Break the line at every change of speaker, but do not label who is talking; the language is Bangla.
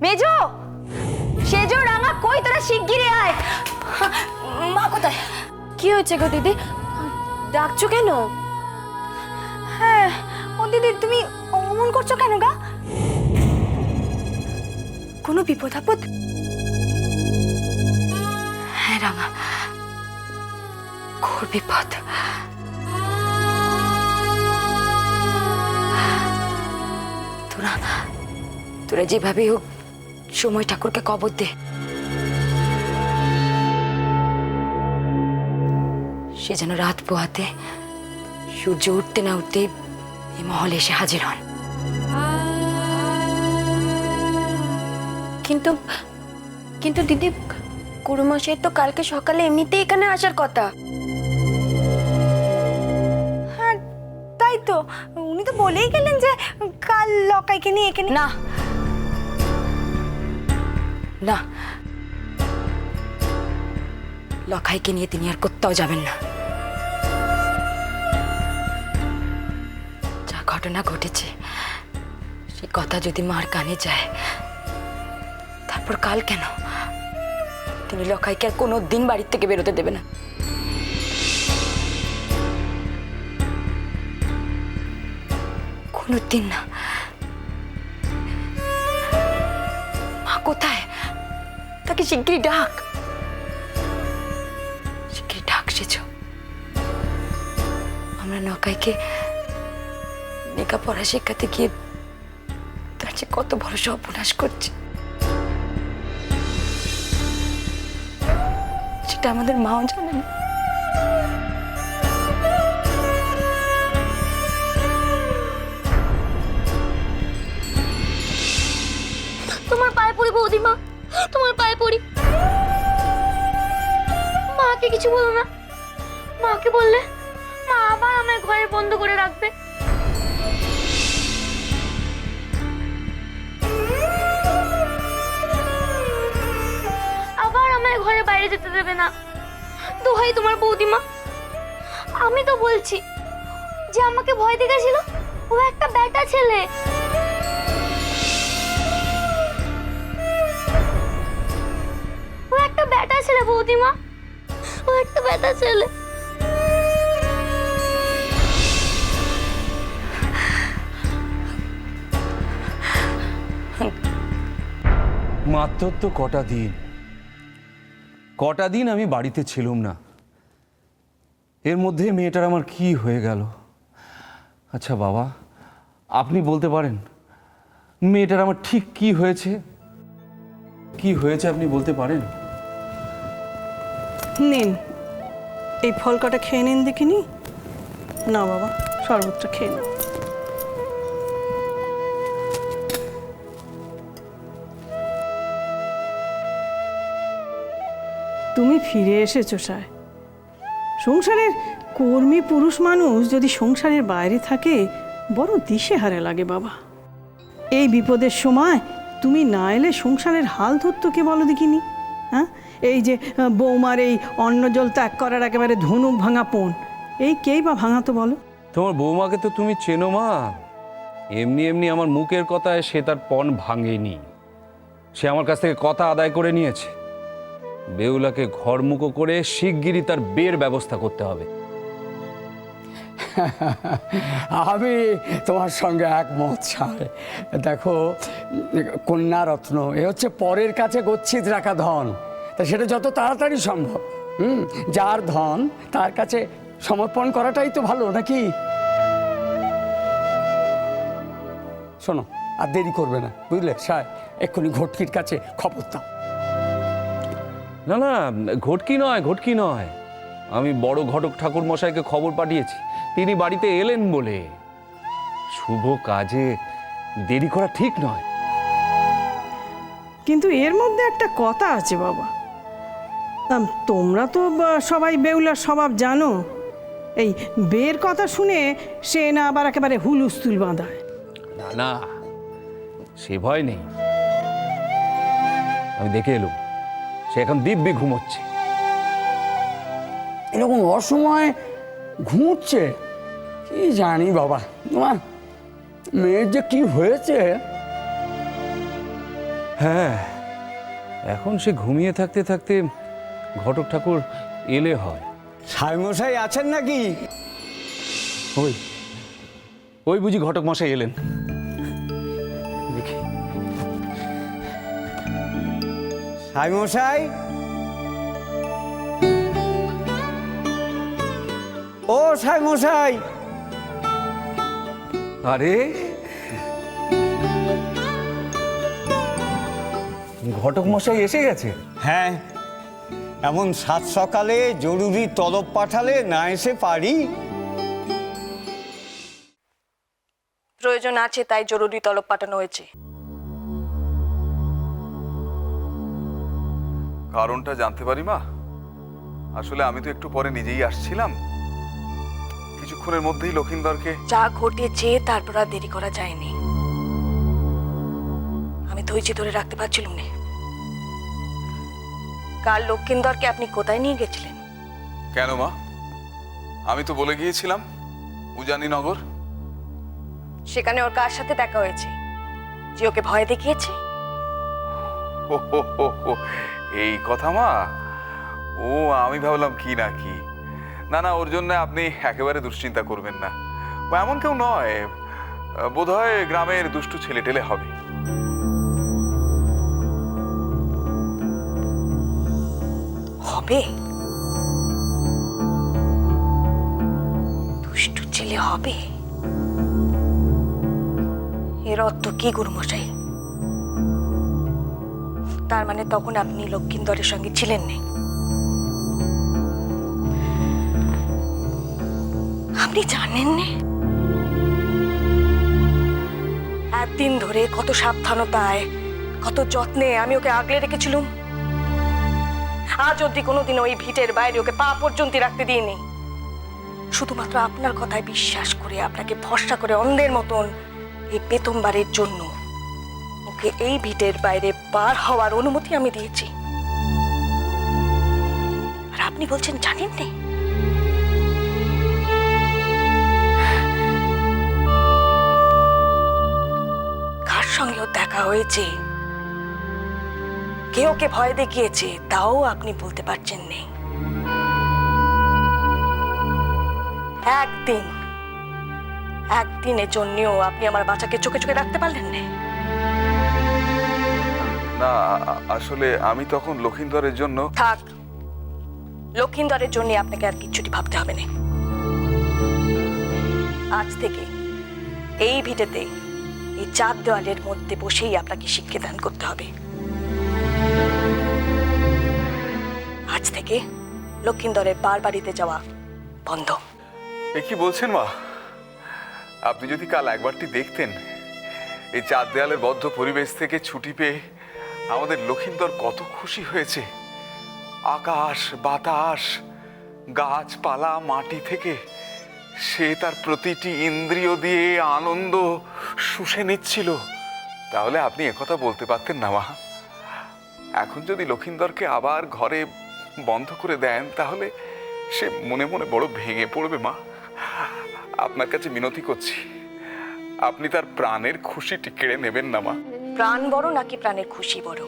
মেজো, সেজো, রাঙা কই, তোরা শিগগিরই আয়। মা কোথায়?
কি হয়েছে গো দিদি, ডাকছো কেন?
হ্যাঁ, ও দিদি তুমি অমন করছো কেন গা? কোনো বিপদ আপদ? হ্যাঁ রাঙা, ঘোর বিপদ। তোরা যেভাবেই হোক সময় ঠাকুরকে কবর দে। সে যেন রাত পোহাতে সূর্য উঠতে না উঠতে এই মহলে এসে হাজির হন।
কিন্তু কিন্তু দিদি, গুরুমশাই তো কালকে সকালে এমনিতেই এখানে আসার কথা।
হ্যাঁ তাই তো, উনি তো বলেই গেলেন যে কাল লকাইকে নিয়ে এখানে। না না, লখাইকে নিয়ে তিনি আর কোথাও যাবেন না। যা ঘটনা ঘটেছে সে কথা যদি মার কানে যায়, তারপর কাল কেন তিনি লখাইকে আর কোনো দিন বাড়ির থেকে বেরোতে দেবে না। কোনো দিন না। মা কোথায়? তাকে শিগগিরই ডাক, শিগগিরই ডাক সেজ। আমরা নকাইকে লেখাপড়া শেখাতে গিয়ে তার যে কত বড় সর্বনাশ করছে সেটা আমাদের মাও জানে না।
তোমার পায়ে পড়ি বৌদিমা, তোমার পায়ে পড়ি। মাকে কিছু বলো না, মাকে বললে মা আবার আমায় ঘরে বন্ধ করে রাখবে। আবার আমায় ঘরে বাইরে যেতে দেবে না। দোহাই তোমার বৌদিমা, আমি তো বলছি যে আমাকে ভয় দেখাচ্ছিল ও একটা বেটা ছেলে। ও একটা বেটা ছেলে বৌদিমা, ও একটা বেটা ছেলে।
মাত্র তো কটা দিন আমি বাড়িতে ছিলাম না, এর মধ্যে মেয়েটার আমার কি হয়ে গেল? আচ্ছা বাবা, আপনি বলতে পারেন মেয়েটার আমার ঠিক কি হয়েছে? কি হয়েছে আপনি বলতে পারেন?
নিন, এই ফল কটা খেয়ে নিন দেখিনি। না বাবা, শরবতটা খেয়ে নাও। তুমি ফিরে এসেছো সায়। সংসারের কর্মী পুরুষ মানুষ যদি সংসারের বাইরে থাকে বড় দিশেহারা লাগে বাবা। এই বিপদের সময় তুমি না এলে সংসারের হাল ধরতো কে বলো দেখিনি? হ্যাঁ, এই যে বৌমার এই অন্ন জল ত্যাগ করার একেবারে ধনুক ভাঙা পণ, এই কেই বা ভাঙাতো বলো?
তোমার বৌমাকে তো তুমি চেনো মা। এমনি এমনি আমার মুখের কথায় সে তার পণ ভাঙেনি। সে আমার কাছ থেকে কথা আদায় করে নিয়েছে। বেউলাকে ঘরমুখো করে শিগগিরই তার বিয়ের ব্যবস্থা করতে হবে।
আমি তোমার সঙ্গে একমত ছাড়। দেখো, কন্যারত্ন এ হচ্ছে পরের কাছে গচ্ছিত রাখা ধন, তা সেটা যত তাড়াতাড়ি সম্ভব যার ধন তার কাছে সমর্পণ করাটাই তো ভালো, নাকি? শোনো, আর দেরি করবে না, বুঝলে সায়, এক্ষুনি ঘটকির কাছে খবর দাও।
না না, ঘটকি নয়, আমি বড় ঘটক ঠাকুর মশাইকে খবর পাঠিয়েছি। তিনি বাড়িতে এলেন বলে। শুভ কাজে দেরি করা ঠিক নয়।
কিন্তু এর মধ্যে একটা কথা আছে বাবা। তোমরা তো সবাই বেউলার স্বভাব জানো। এই বের কথা শুনে সে না আবার একেবারে হুলুস্থুল বাঁধায়।
না না, সে ভয় নেই। আমি দেখে এলুম, সে এখন দিব্যি ঘুমোচ্ছে।
এরকম অসময়ে ঘুমোচ্ছে? কি জানি বাবা, তোমার মেয়ের যে কি হয়েছে।
হ্যাঁ, এখন সে ঘুমিয়ে থাকতে থাকতে ঘটক ঠাকুর এলে হয়।
সাইমশাই আছেন নাকি?
ওই ওই বুঝি ঘটক মশাই এলেন। দেখি।
সাইমশাই, ও সাইমশাই,
আরে ঘটক মশাই এসে গেছে।
হ্যাঁ, এমন সাত সকালে জরুরি তলব পাঠালে না এসে পারি?
প্রয়োজন আছে তাই জরুরি তলব পাঠানো হয়েছে।
কারণটা জানতে পারি মা? আসলে আমি তো একটু পরে নিজেই আসছিলাম, কিছুক্ষণের মধ্যেই লক্ষিন্দরকে।
যা ঘটেছে তারপর আর দেরি করা যায়নি। আমি ধৈর্য ধরে রাখতে পারছিলাম না। কাল লক্ষিন্দরকে আপনি কোথায় নিয়ে গেছিলেন?
কেন মা? আমি তো বলে গিয়েছিলাম উজানিনগর।
সেখানে ওর কার সাথে দেখা হয়েছে যে ওকে ভয় দেখিয়েছে?
হো হো হো হো, এই কথা মা? ও, আমি ভাবলাম কি না কি। না না, ওর জন্য আপনি একেবারে দুশ্চিন্তা করবেন না। ও এমন কেউ নয়, বোধহয় গ্রামের দুষ্টু ছেলে টেলে হবে।
হবে? দুষ্টু ছেলে হবে? এর অর্থ কি গুরুমশাই? তার মানে তখন আপনি লক্ষিন্দরের সঙ্গে ছিলেন না? আপনি জানেন না? একদিন ধরে কত সাবধানতায়, কত যত্নে আমি ওকে আগলে রেখেছিলাম। আজ অব্দি কোনোদিন ওই ভিটের বাইরে ওকে পা পর্যন্ত রাখতে দিইনি। শুধুমাত্র আপনার কথায় বিশ্বাস করে, আপনাকে ভরসা করে অন্ধের মতন এই প্রথমবারের জন্য ওকে এই ভিটের বাইরে বার হওয়ার অনুমতি আমি দিয়েছি। আর আপনি বলছেন জানেন না? কার সঙ্গেও দেখা হয়েছে, কে ওকে ভয় দেখিয়েছে, তাও আপনি বলতে পারছেন না। একদিনের জন্যও আপনি আমার বাচ্চাকে চোখে চোখে রাখতে পারলেন না?
না, আসলে আমি তখন লক্ষিন্দরের জন্য।
থাক, লক্ষিন্দরের জন্য আপনাকে আর কিচ্ছুটি ভাবতে হবে না। আজ থেকে এই ভিটেতে, এই চার দেওয়ালের মধ্যে বসেই আপনাকে শিক্ষাদান করতে হবে। আজ থেকে লক্ষিন্দরের বাড়িতে যাওয়া বন্ধ।
এ কি বলছেন মা? আপনি যদি কাল একবারটি দেখতেন এই চার দেয়ালের বদ্ধ পরিবেশ থেকে ছুটি পেয়ে আমাদের লক্ষিন্দর কত খুশি হয়েছে। আকাশ, বাতাস, গাছপালা, মাটি থেকে সে তার প্রতিটি ইন্দ্রিয় দিয়ে আনন্দ শুষে নিচ্ছিল। তাহলে আপনি একথা বলতে পারতেন না মা? এখন যদি লক্ষিন্দরকে আবার ঘরে বন্ধ করে দেন তাহলে সে মনে মনে বড় ভেঙে পড়বে মা। আপনার কাছে মিনতি করছি, আপনি তার প্রাণের খুশিটি কেড়ে নেবেন না মা।
প্রাণ বড় নাকি প্রাণের খুশি বড়?